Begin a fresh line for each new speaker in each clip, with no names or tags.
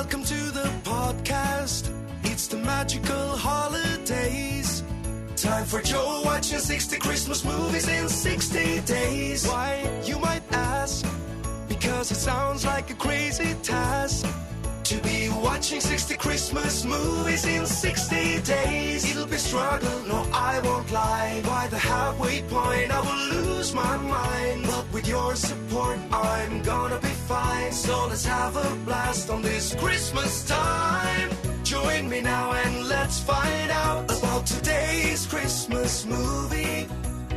Welcome to the podcast. It's the magical holidays. Time for Joe watching 60 Christmas movies in 60 days. Why, you might ask? Because it sounds like a crazy task to be watching 60 Christmas movies in 60 days. It'll be struggle, no I won't lie. By the halfway point I will lose my mind, but with your support I'm gonna be fine. So let's have a blast on this Christmas time. Join me now and let's find out about today's Christmas movie.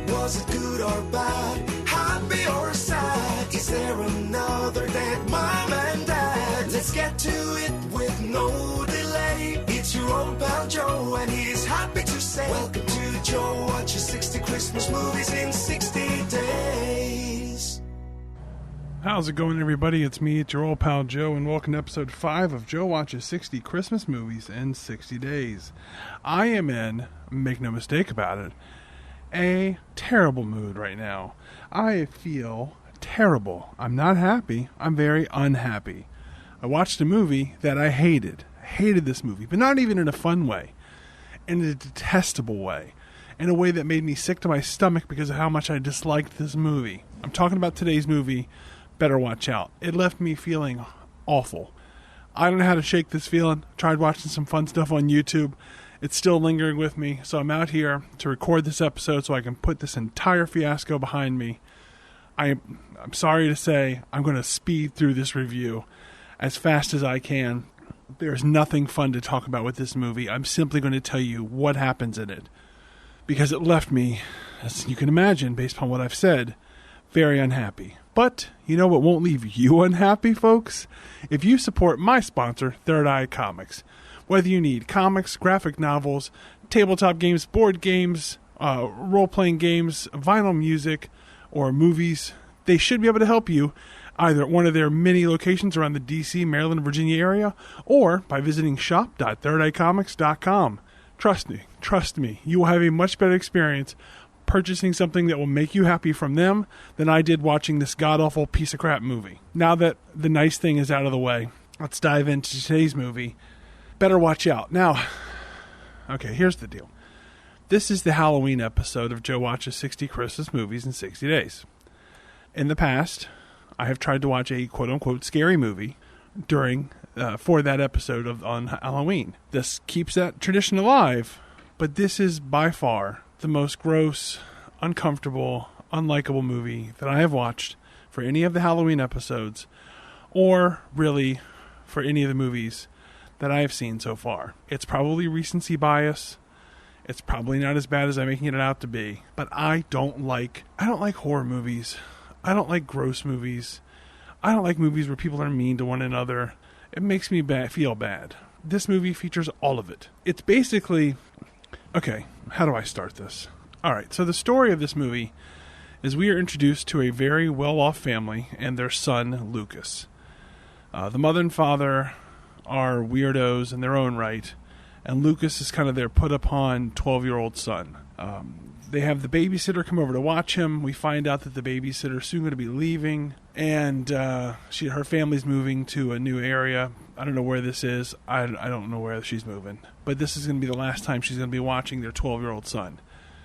Was it good or bad? Happy or sad? Is there another dead mom and dad? Let's get to it with no delay. It's your old pal Joe and he's happy to say welcome to Joe watches 60 Christmas movies in 60 days.
How's it going, everybody? It's me, it's your old pal Joe, and welcome to episode 5 of Joe Watches 60 Christmas Movies in 60 Days. I am in, make no mistake about it, a terrible mood right now. I feel terrible. I'm not happy. I'm very unhappy. I watched a movie that I hated. I hated this movie, but not even in a fun way. In a detestable way. In a way that made me sick to my stomach because of how much I disliked this movie. I'm talking about today's movie, Better Watch Out. It left me feeling awful. I don't know how to shake this feeling. Tried watching some fun stuff on YouTube. It's still lingering with me, so I'm out here to record this episode so I can put this entire fiasco behind me. I'm sorry to say I'm going to speed through this review as fast as I can. There's nothing fun to talk about with this movie. I'm simply going to tell you what happens in it, because it left me, as you can imagine, based upon what I've said, very unhappy. But you know what won't leave you unhappy, folks? If you support my sponsor, Third Eye Comics. Whether you need comics, graphic novels, tabletop games, board games, role-playing games, vinyl music, or movies, they should be able to help you either at one of their many locations around the D.C., Maryland, Virginia area, or by visiting shop.thirdeyecomics.com. Trust me, you will have a much better experience purchasing something that will make you happy from them than I did watching this god-awful piece of crap movie. Now that the nice thing is out of the way, let's dive into today's movie, Better Watch Out. Now, okay, here's the deal. This is the Halloween episode of Joe Watches 60 Christmas Movies in 60 Days. In the past, I have tried to watch a quote-unquote scary movie for that episode on Halloween. This keeps that tradition alive, but this is by far the most gross, uncomfortable, unlikable movie that I have watched for any of the Halloween episodes, or really for any of the movies that I have seen so far. It's probably recency bias. It's probably not as bad as I'm making it out to be. But I don't like horror movies. I don't like gross movies. I don't like movies where people are mean to one another. It makes me feel bad. This movie features all of it. It's basically... Okay, how do I start this? Alright, so the story of this movie is we are introduced to a very well-off family and their son, Lucas. The mother and father are weirdos in their own right, and Lucas is kind of their put-upon 12-year-old son. They have the babysitter come over to watch him. We find out that the babysitter is soon going to be leaving, and her family's moving to a new area. I don't know where this is. I don't know where she's moving. But this is going to be the last time she's going to be watching their 12-year-old son.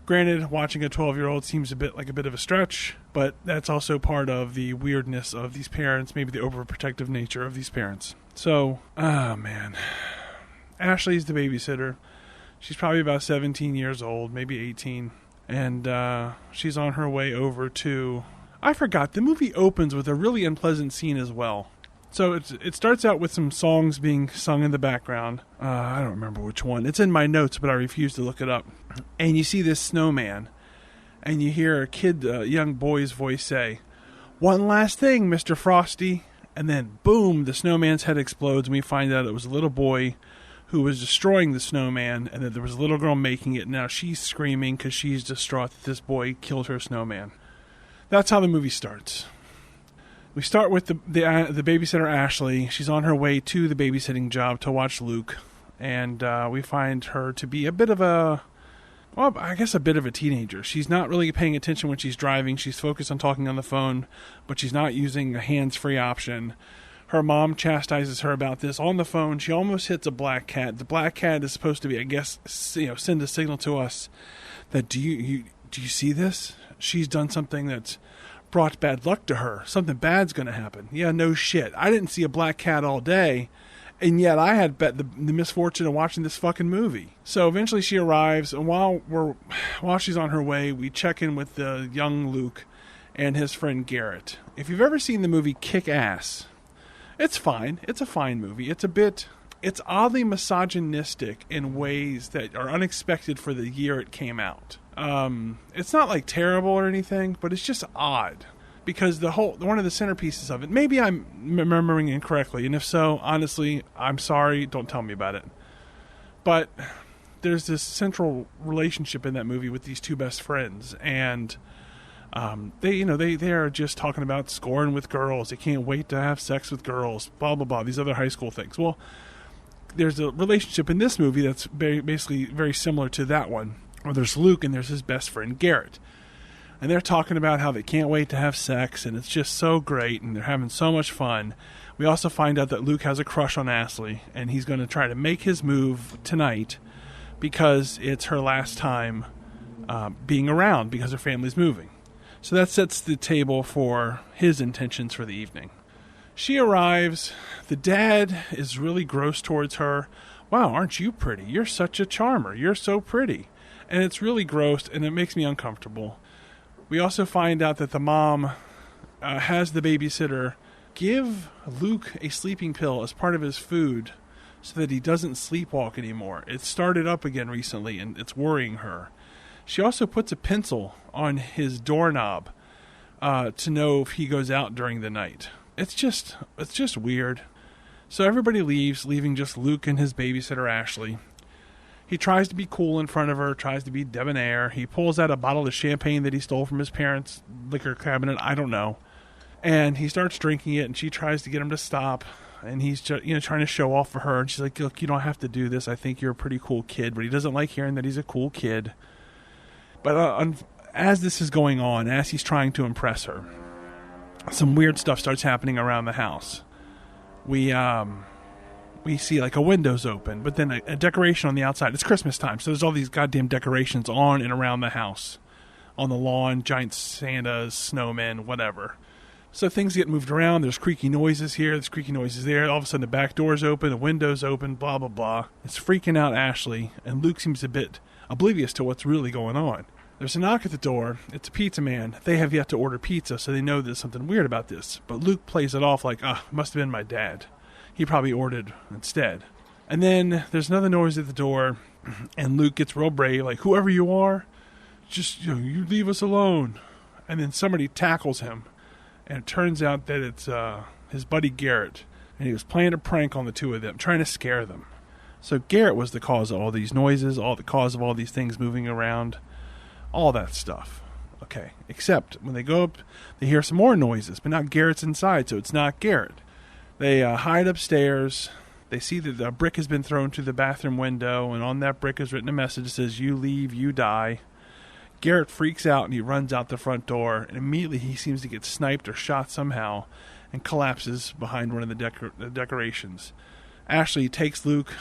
Granted, watching a 12-year-old seems a bit of a stretch, but that's also part of the weirdness of these parents, maybe the overprotective nature of these parents. So, man. Ashley's the babysitter. She's probably about 17 years old, maybe 18. And she's on her way over to... I forgot, the movie opens with a really unpleasant scene as well. So it starts out with some songs being sung in the background. I don't remember which one. It's in my notes, but I refuse to look it up. And you see this snowman, and you hear a young boy's voice say, "One last thing, Mr. Frosty." And then, boom, the snowman's head explodes, and we find out it was a little boy who was destroying the snowman, and that there was a little girl making it. Now she's screaming because she's distraught that this boy killed her snowman. That's how the movie starts. We start with the babysitter, Ashley. She's on her way to the babysitting job to watch Luke. And we find her to be a bit of a teenager. She's not really paying attention when she's driving. She's focused on talking on the phone, but she's not using a hands-free option. Her mom chastises her about this on the phone. She almost hits a black cat. The black cat is supposed to be, I guess, send a signal to us that do you see this? She's done something that's brought bad luck to her. Something bad's going to happen. Yeah, no shit. I didn't see a black cat all day, and yet I had the misfortune of watching this fucking movie. So eventually she arrives, and while she's on her way, we check in with the young Luke and his friend Garrett. If you've ever seen the movie Kick-Ass, it's fine. It's a fine movie. It's oddly misogynistic in ways that are unexpected for the year it came out. It's not like terrible or anything, but it's just odd because one of the centerpieces of it, maybe I'm remembering incorrectly, and if so, honestly, I'm sorry, don't tell me about it. But there's this central relationship in that movie with these two best friends, and they are just talking about scoring with girls. They can't wait to have sex with girls, blah, blah, blah, these other high school things. Well, there's a relationship in this movie that's basically very similar to that one, where there's Luke and there's his best friend Garrett. And they're talking about how they can't wait to have sex, and it's just so great, and they're having so much fun. We also find out that Luke has a crush on Ashley, and he's going to try to make his move tonight because it's her last time being around because her family's moving. So that sets the table for his intentions for the evening. She arrives. The dad is really gross towards her. Wow, aren't you pretty? You're such a charmer. You're so pretty. And it's really gross, and it makes me uncomfortable. We also find out that the mom has the babysitter give Luke a sleeping pill as part of his food so that he doesn't sleepwalk anymore. It started up again recently, and it's worrying her. She also puts a pencil on his doorknob to know if he goes out during the night. It's just weird. So everybody leaves, leaving just Luke and his babysitter Ashley. He tries to be cool in front of her, tries to be debonair. He pulls out a bottle of champagne that he stole from his parents' liquor cabinet. I don't know. And he starts drinking it, and she tries to get him to stop. And he's just, trying to show off for her. And she's like, look, you don't have to do this. I think you're a pretty cool kid. But he doesn't like hearing that he's a cool kid. But as this is going on, as he's trying to impress her, some weird stuff starts happening around the house. We see like a window's open, but then a decoration on the outside. It's Christmas time, so there's all these goddamn decorations on and around the house. On the lawn, giant Santas, snowmen, whatever. So things get moved around. There's creaky noises here, there's creaky noises there. All of a sudden the back door's open, the window's open, blah, blah, blah. It's freaking out Ashley, and Luke seems a bit oblivious to what's really going on. There's a knock at the door. It's a pizza man. They have yet to order pizza, so they know there's something weird about this. But Luke plays it off like, must have been my dad. He probably ordered instead. And then there's another noise at the door, and Luke gets real brave, like, whoever you are, just, you leave us alone. And then somebody tackles him, and it turns out that it's his buddy Garrett, and he was playing a prank on the two of them, trying to scare them. So Garrett was the cause of all these noises, the cause of all these things moving around, all that stuff. Okay, except when they go up, they hear some more noises, but not Garrett's inside, so it's not Garrett. They hide upstairs. They see that a brick has been thrown to the bathroom window, and on that brick is written a message that says, you leave, you die. Garrett freaks out, and he runs out the front door, and immediately he seems to get sniped or shot somehow and collapses behind one of the decorations. Ashley takes Luke,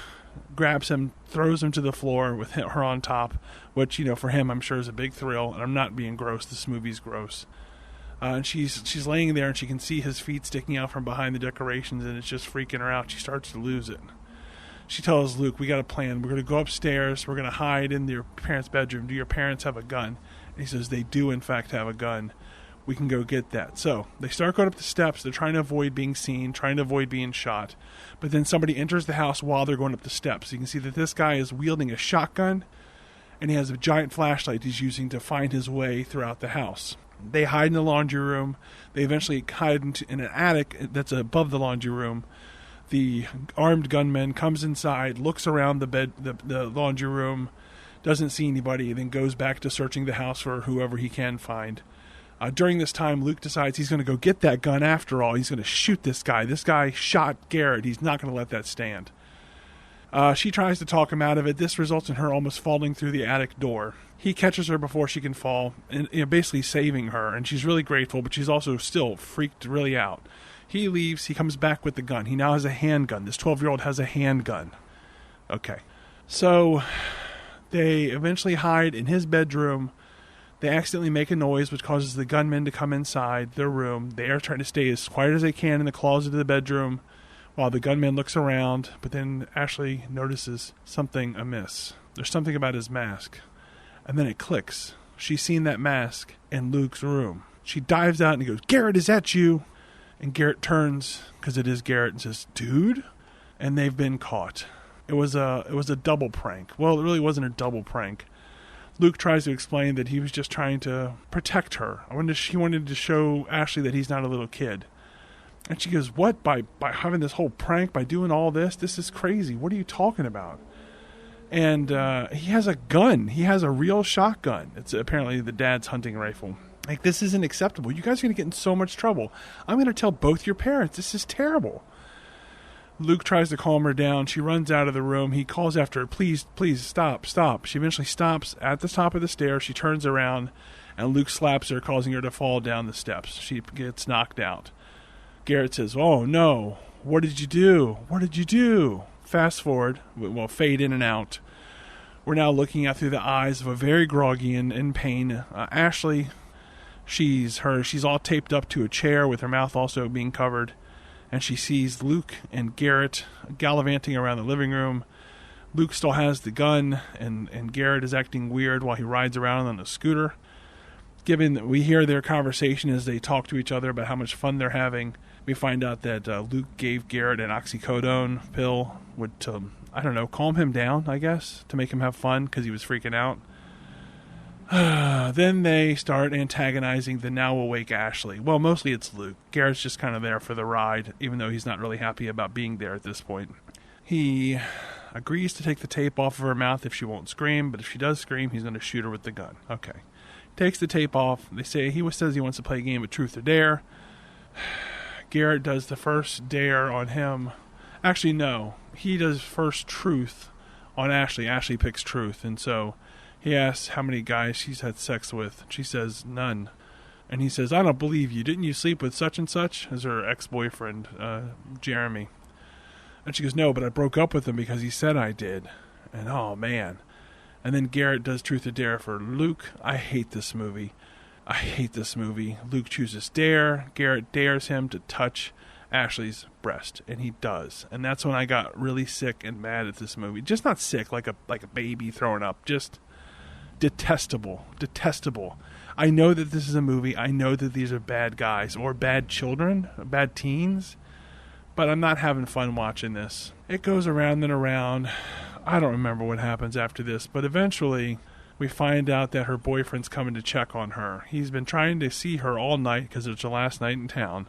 grabs him, throws him to the floor with her on top, which, for him, I'm sure is a big thrill, and I'm not being gross. This movie's gross. And she's laying there, and she can see his feet sticking out from behind the decorations, and it's just freaking her out. She starts to lose it. She tells Luke, we got a plan. We're going to go upstairs. We're going to hide in your parents' bedroom. Do your parents have a gun? And he says, they do, in fact, have a gun. We can go get that. So they start going up the steps. They're trying to avoid being seen, trying to avoid being shot. But then somebody enters the house while they're going up the steps. You can see that this guy is wielding a shotgun, and he has a giant flashlight he's using to find his way throughout the house. They hide in the laundry room. They eventually hide in an attic that's above the laundry room. The armed gunman comes inside, looks around the laundry room, doesn't see anybody, and then goes back to searching the house for whoever he can find. During this time, Luke decides he's going to go get that gun after all. He's going to shoot this guy. This guy shot Garrett. He's not going to let that stand. She tries to talk him out of it. This results in her almost falling through the attic door. He catches her before she can fall, and basically saving her, and she's really grateful, but she's also still freaked really out. He leaves. He comes back with the gun. He now has a handgun. This 12-year-old has a handgun. Okay. So they eventually hide in his bedroom. They accidentally make a noise, which causes the gunmen to come inside their room. They are trying to stay as quiet as they can in the closet of the bedroom while the gunman looks around. But then Ashley notices something amiss. There's something about his mask. And then it clicks. She's seen that mask in Luke's room. She dives out and goes, "Garrett, is that you?" And Garrett turns, because it is Garrett, and says, "Dude?" And they've been caught. It was a double prank. Well, it really wasn't a double prank. Luke tries to explain that he was just trying to protect her. He wanted to show Ashley that he's not a little kid. And she goes, "What? By having this whole prank, by doing all this? This is crazy. What are you talking about?" And he has a gun. He has a real shotgun. It's apparently the dad's hunting rifle. Like, this isn't acceptable. You guys are going to get in so much trouble. I'm going to tell both your parents. This is terrible. Luke tries to calm her down. She runs out of the room. He calls after her, "Please, please, stop, stop." She eventually stops at the top of the stairs. She turns around, and Luke slaps her, causing her to fall down the steps. She gets knocked out. Garrett says, "Oh, no. What did you do? What did you do?" Fast forward. Well, fade in and out. We're now looking out through the eyes of a very groggy and in pain Ashley. She's all taped up to a chair with her mouth also being covered. And she sees Luke and Garrett gallivanting around the living room. Luke still has the gun, and Garrett is acting weird while he rides around on a scooter. Given that we hear their conversation as they talk to each other about how much fun they're having, we find out that Luke gave Garrett an oxycodone pill to, I don't know, calm him down, I guess, to make him have fun because he was freaking out. Then they start antagonizing the now awake Ashley. Well, mostly it's Luke. Garrett's just kind of there for the ride, even though he's not really happy about being there at this point. He agrees to take the tape off of her mouth if she won't scream, but if she does scream, he's going to shoot her with the gun. Okay. Takes the tape off. They say he says he wants to play a game of truth or dare. Garrett does the first dare on him. Actually, no. He does first truth on Ashley. Ashley picks truth, and so he asks how many guys she's had sex with. She says none. And he says, "I don't believe you. Didn't you sleep with such and such?" As her ex-boyfriend, Jeremy. And she goes, "No, but I broke up with him because he said I did." And oh, man. And then Garrett does truth or dare for Luke. I hate this movie. I hate this movie. Luke chooses dare. Garrett dares him to touch Ashley's breast, and he does. And that's when I got really sick and mad at this movie. Just not sick like a baby throwing up. Just detestable. I know that this is a movie. I know that these are bad guys or bad children, bad teens, but I'm not having fun watching this. It goes around and around. I don't remember what happens after this, but eventually we find out that her boyfriend's coming to check on her. He's been trying to see her all night because it's her last night in town,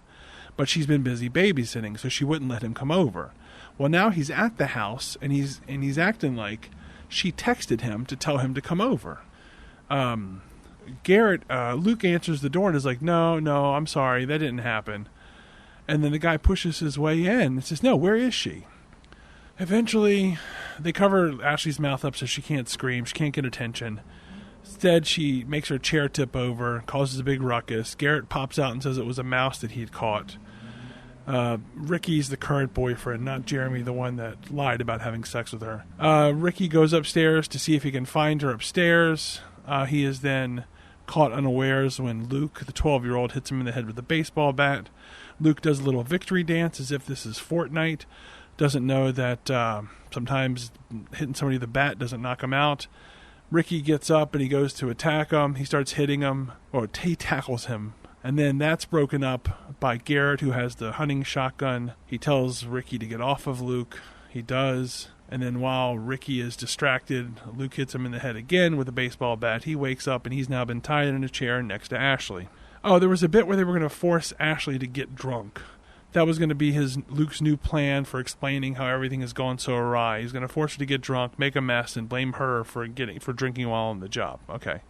but she's been busy babysitting, so she wouldn't let him come over. Well, now he's at the house, and he's acting like she texted him to tell him to come over. Luke answers the door and is like, no, I'm sorry, that didn't happen. And then the guy pushes his way in and says, "No, where is she?" Eventually, they cover Ashley's mouth up so she can't scream, she can't get attention. Instead, she makes her chair tip over, causes a big ruckus. Garrett pops out and says it was a mouse that he had caught. Ricky's the current boyfriend, not Jeremy, the one that lied about having sex with her. Ricky goes upstairs to see if he can find her upstairs. He is then caught unawares when Luke, the 12-year-old, hits him in the head with a baseball bat. Luke does a little victory dance as if this is Fortnite. Doesn't know that sometimes hitting somebody with a bat doesn't knock him out. Ricky gets up and he goes to attack him. He starts hitting him, or he tackles him. And then that's broken up by Garrett, who has the hunting shotgun. He tells Ricky to get off of Luke. He does. And then while Ricky is distracted, Luke hits him in the head again with a baseball bat. He wakes up and he's now been tied in a chair next to Ashley. Oh, there was a bit where they were going to force Ashley to get drunk. That was going to be Luke's new plan for explaining how everything has gone so awry. He's going to force her to get drunk, make a mess, and blame her for drinking while on the job. Okay.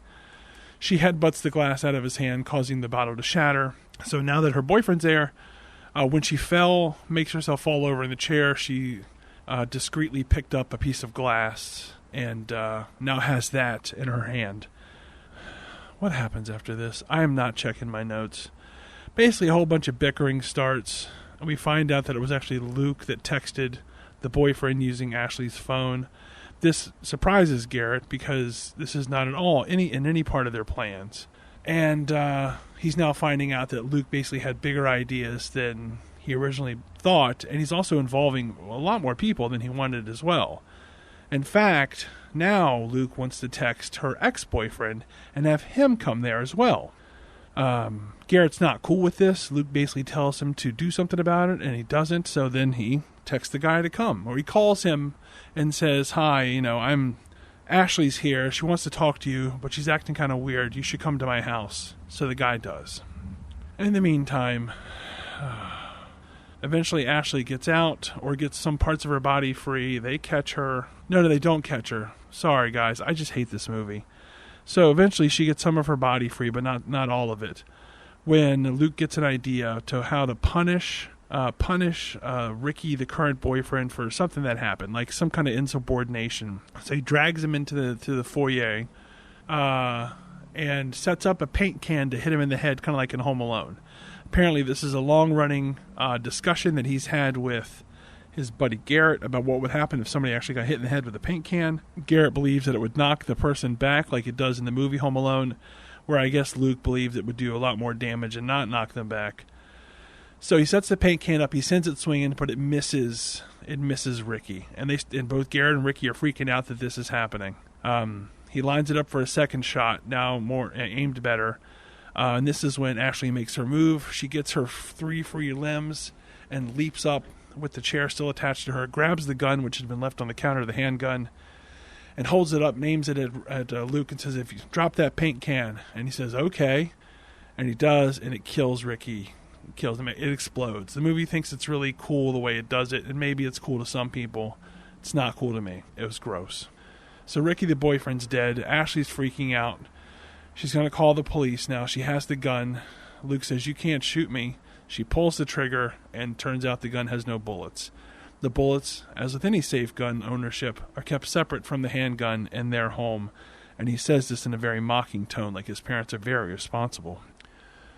She headbutts the glass out of his hand, causing the bottle to shatter. So now that her boyfriend's there, when she makes herself fall over in the chair, she discreetly picked up a piece of glass and now has that in her hand. What happens after this? I am not checking my notes. basically a whole bunch of bickering starts. And we find out that it was actually Luke that texted the boyfriend using Ashley's phone. This surprises Garrett because this is not at all in any part of their plans. And he's now finding out that Luke basically had bigger ideas than he originally thought, and he's also involving a lot more people than he wanted as well. In fact, now Luke wants to text her ex-boyfriend and have him come there as well. Garrett's not cool with this. Luke basically tells him to do something about it, and he doesn't, so then he texts the guy to come. Or he calls him and says, "Hi, Ashley's here. She wants to talk to you, but she's acting kind of weird. You should come to my house." So the guy does. In the meantime, eventually Ashley gets out or gets some parts of her body free. They catch her. No, they don't catch her. Sorry, guys. I just hate this movie. So eventually she gets some of her body free, but not all of it. When Luke gets an idea to how to punish Ricky, the current boyfriend, for something that happened, like some kind of insubordination. So he drags him into the foyer and sets up a paint can to hit him in the head, kind of like in Home Alone. Apparently this is a long-running discussion that he's had with his buddy Garrett about what would happen if somebody actually got hit in the head with a paint can. Garrett believes that it would knock the person back like it does in the movie Home Alone, where I guess Luke believes it would do a lot more damage and not knock them back. So he sets the paint can up, he sends it swinging, but it misses Ricky. And both Garrett and Ricky are freaking out that this is happening. He lines it up for a second shot, now more aimed better. And this is when Ashley makes her move. She gets her 3 free limbs and leaps up with the chair still attached to her, grabs the gun, which had been left on the counter, the handgun, and holds it up, aims it at Luke and says, "If you drop that paint can." And he says, "Okay." And he does, and it kills Ricky. It kills him. It explodes. The movie thinks it's really cool the way it does it, and maybe it's cool to some people. It's not cool to me. It was gross. So Ricky, the boyfriend's dead. Ashley's freaking out. She's going to call the police now. She has the gun. Luke says, "You can't shoot me." She pulls the trigger, and turns out the gun has no bullets. The bullets, as with any safe gun ownership, are kept separate from the handgun in their home, and he says this in a very mocking tone, like his parents are very responsible.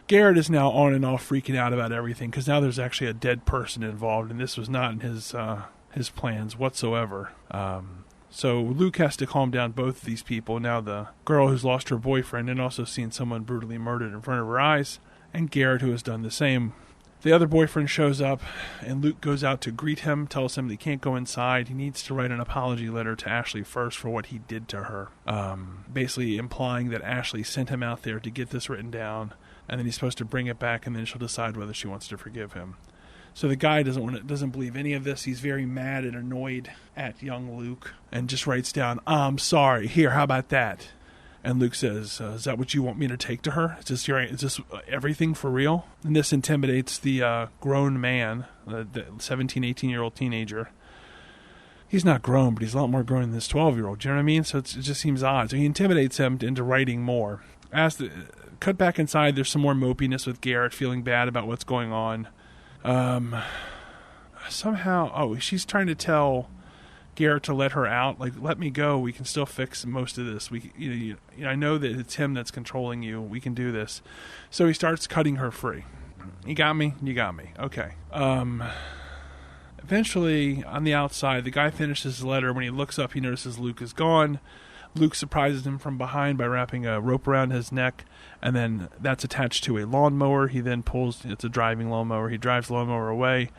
Garrett is now on and off freaking out about everything, because now there's actually a dead person involved, and this was not in his plans whatsoever. So Luke has to calm down both of these people. Now the girl who's lost her boyfriend and also seen someone brutally murdered in front of her eyes, and Garrett, who has done the same. The other boyfriend shows up, and Luke goes out to greet him, tells him that he can't go inside. He needs to write an apology letter to Ashley first for what he did to her, basically implying that Ashley sent him out there to get this written down, and then he's supposed to bring it back, and then she'll decide whether she wants to forgive him. So the guy doesn't believe any of this. He's very mad and annoyed at young Luke, and just writes down, "I'm sorry. Here, how about that?" And Luke says, "Is that what you want me to take to her? Is this everything for real?" And this intimidates the grown man, the 17, 18-year-old teenager. He's not grown, but he's a lot more grown than this 12-year-old. Do you know what I mean? So it just seems odd. So he intimidates him into writing more. Cut back inside, there's some more mopiness with Garrett, feeling bad about what's going on. She's trying to tell Garrett to let her out, like, "Let me go. We can still fix most of this. I know that it's him that's controlling you. We can do this." So he starts cutting her free. "You got me. You got me. Okay." Eventually, on the outside, the guy finishes his letter. When he looks up, he notices Luke is gone. Luke surprises him from behind by wrapping a rope around his neck, and then that's attached to a lawnmower. He then it's a driving lawnmower. He drives the lawnmower away,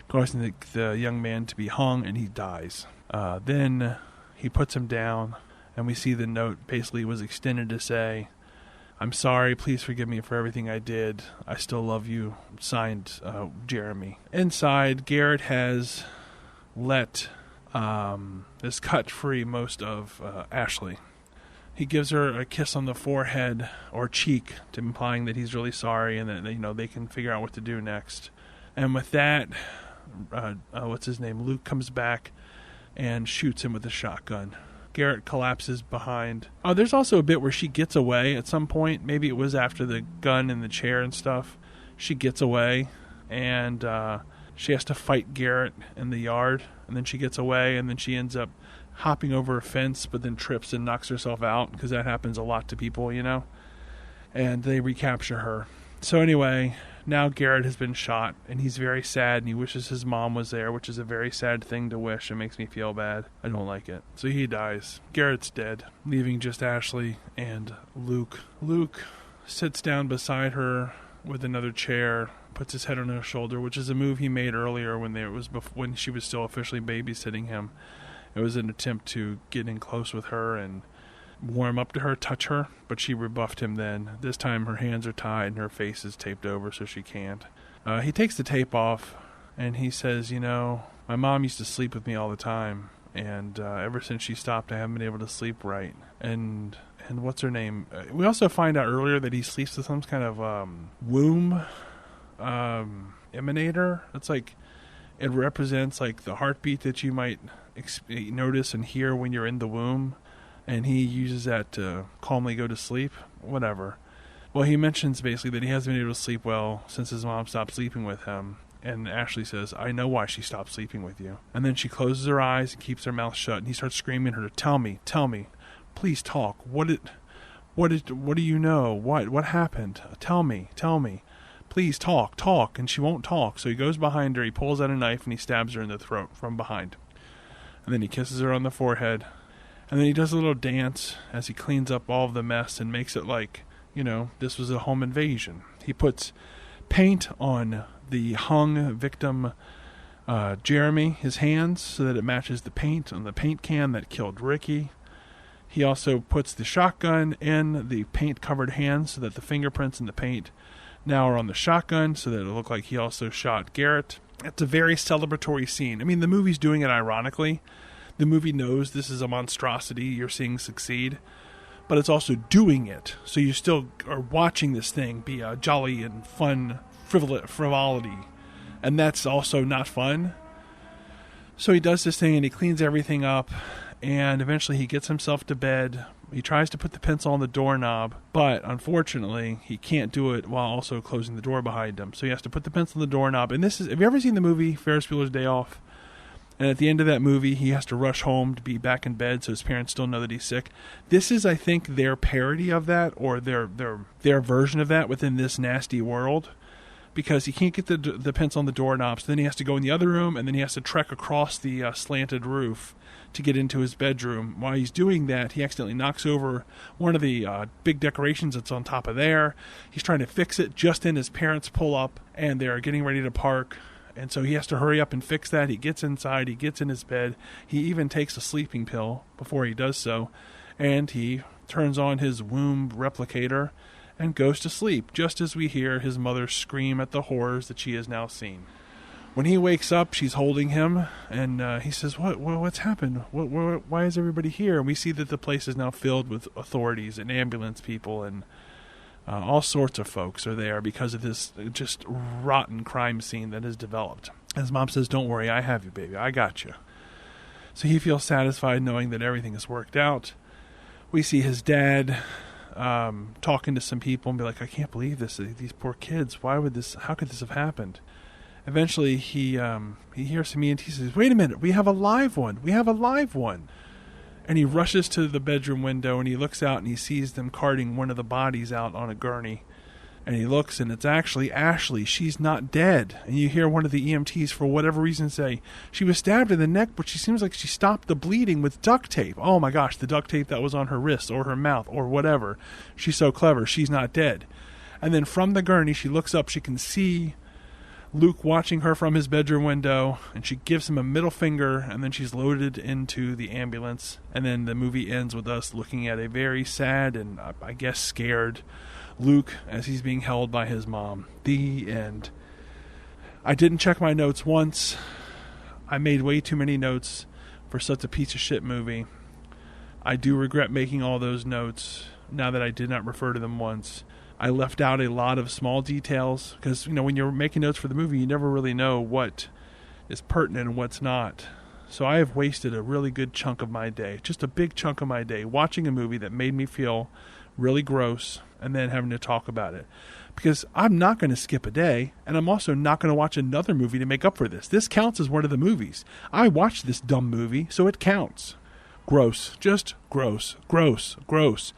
causing the young man to be hung, and he dies. Then he puts him down, and we see the note basically was extended to say, "I'm sorry, please forgive me for everything I did. I still love you." Signed, Jeremy. Inside, Garrett has is cut free most of Ashley. He gives her a kiss on the forehead or cheek, implying that he's really sorry and that they can figure out what to do next. And with that, Luke comes back and shoots him with a shotgun. Garrett collapses behind. Oh, there's also a bit where she gets away at some point. Maybe it was after the gun and the chair and stuff. She gets away, and she has to fight Garrett in the yard. And then she gets away, and then she ends up hopping over a fence, but then trips and knocks herself out, because that happens a lot to people, And they recapture her. So anyway, now Garrett has been shot, and he's very sad, and he wishes his mom was there, which is a very sad thing to wish. It makes me feel bad. I don't like it. So he dies. Garrett's dead, leaving just Ashley and Luke. Luke sits down beside her with another chair, puts his head on her shoulder, which is a move he made earlier when she was still officially babysitting him. It was an attempt to get in close with her and warm up to her, touch her, but she rebuffed him then. This time her hands are tied and her face is taped over so she can't. He takes the tape off and he says, my mom used to sleep with me all the time, and ever since she stopped I haven't been able to sleep right. And what's her name? We also find out earlier that he sleeps with some kind of womb emanator. It's like, it represents like the heartbeat that you might notice and hear when you're in the womb. And he uses that to calmly go to sleep. Whatever. Well, he mentions basically that he hasn't been able to sleep well since his mom stopped sleeping with him. And Ashley says, I know why she stopped sleeping with you. And then she closes her eyes and keeps her mouth shut. And he starts screaming at her, tell me, please talk. What do you know? What happened? Tell me. Please talk. And she won't talk. So he goes behind her, he pulls out a knife, and he stabs her in the throat from behind. And then he kisses her on the forehead. And then he does a little dance as he cleans up all of the mess and makes it like, this was a home invasion. He puts paint on the hung victim, Jeremy, his hands, so that it matches the paint on the paint can that killed Ricky. He also puts the shotgun in the paint-covered hands so that the fingerprints in the paint now are on the shotgun, so that it'll look like he also shot Garrett. It's a very celebratory scene. I mean, the movie's doing it ironically. The movie knows this is a monstrosity you're seeing succeed, but it's also doing it. So you still are watching this thing be a jolly and fun frivolity. And that's also not fun. So he does this thing and he cleans everything up, and eventually he gets himself to bed. He tries to put the pencil on the doorknob, but unfortunately he can't do it while also closing the door behind him. So he has to put the pencil on the doorknob. And have you ever seen the movie Ferris Bueller's Day Off? And at the end of that movie, he has to rush home to be back in bed so his parents still know that he's sick. This is, I think, their parody of that, or their version of that within this nasty world. Because he can't get the pencil on the doorknob, so then he has to go in the other room, and then he has to trek across the slanted roof to get into his bedroom. While he's doing that, he accidentally knocks over one of the big decorations that's on top of there. He's trying to fix it just then his parents pull up, and they're getting ready to park. And so he has to hurry up and fix that. He gets inside. He gets in his bed. He even takes a sleeping pill before he does so. And he turns on his womb replicator and goes to sleep, just as we hear his mother scream at the horrors that she has now seen. When he wakes up, she's holding him, and he says, what's happened? Why is everybody here? And we see that the place is now filled with authorities and ambulance people, and all sorts of folks are there because of this just rotten crime scene that has developed. His mom says, don't worry, I have you, baby. I got you. So he feels satisfied knowing that everything has worked out. We see his dad talking to some people and be like, I can't believe this. These poor kids. How could this have happened? Eventually, he hears some EMT. He says, wait a minute, we have a live one. And he rushes to the bedroom window and he looks out and he sees them carting one of the bodies out on a gurney. And he looks and it's actually Ashley. She's not dead. And you hear one of the EMTs for whatever reason say, she was stabbed in the neck, but she seems like she stopped the bleeding with duct tape. Oh my gosh, the duct tape that was on her wrist or her mouth or whatever. She's so clever. She's not dead. And then from the gurney, she looks up. She can see Luke watching her from his bedroom window, and she gives him a middle finger, and then she's loaded into the ambulance. And then the movie ends with us looking at a very sad and, I guess, scared Luke as he's being held by his mom. The end. I didn't check my notes once. I made way too many notes for such a piece of shit movie. I do regret making all those notes now that I did not refer to them once. I left out a lot of small details because, when you're making notes for the movie, you never really know what is pertinent and what's not. So I have wasted a really good chunk of my day, just a big chunk of my day, watching a movie that made me feel really gross and then having to talk about it. Because I'm not going to skip a day, and I'm also not going to watch another movie to make up for this. This counts as one of the movies. I watched this dumb movie, so it counts. Gross. Just gross. Gross. Gross.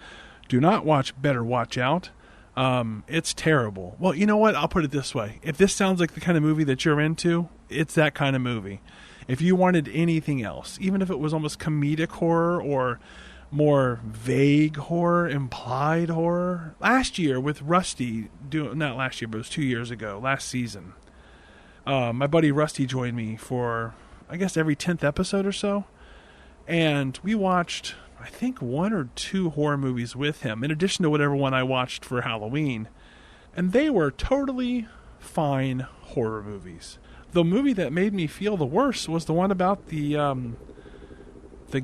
Do not watch Better Watch Out. It's terrible. Well, you know what? I'll put it this way. If this sounds like the kind of movie that you're into, it's that kind of movie. If you wanted anything else, even if it was almost comedic horror or more vague horror, implied horror. Last year with Rusty, not last year, but it was 2 years ago, last season, my buddy Rusty joined me for, I guess, every 10th episode or so. And we watched, I think, 1 or 2 horror movies with him, in addition to whatever one I watched for Halloween. And they were totally fine horror movies. The movie that made me feel the worst was the one about the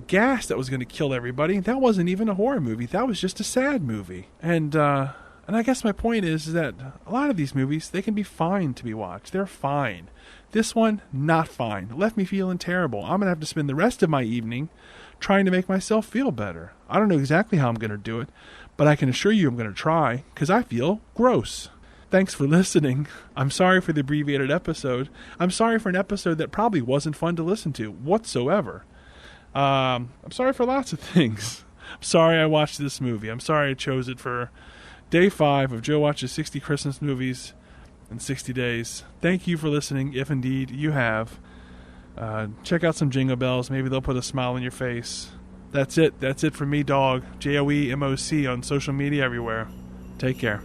gas that was going to kill everybody. That wasn't even a horror movie. That was just a sad movie. And I guess my point is that a lot of these movies, they can be fine to be watched. They're fine. This one, not fine. It left me feeling terrible. I'm going to have to spend the rest of my evening trying to make myself feel better. I don't know exactly how I'm going to do it, but I can assure you I'm going to try, because I feel gross. Thanks for listening. I'm sorry for the abbreviated episode. I'm sorry for an episode that probably wasn't fun to listen to whatsoever. I'm sorry for lots of things. I'm sorry I watched this movie. I'm sorry I chose it for Day 5 of Joe Watches 60 Christmas Movies in 60 Days. Thank you for listening, if indeed you have. Check out some Jingle Bells. Maybe they'll put a smile on your face. That's it. That's it for me, dog. JOEMOC on social media everywhere. Take care.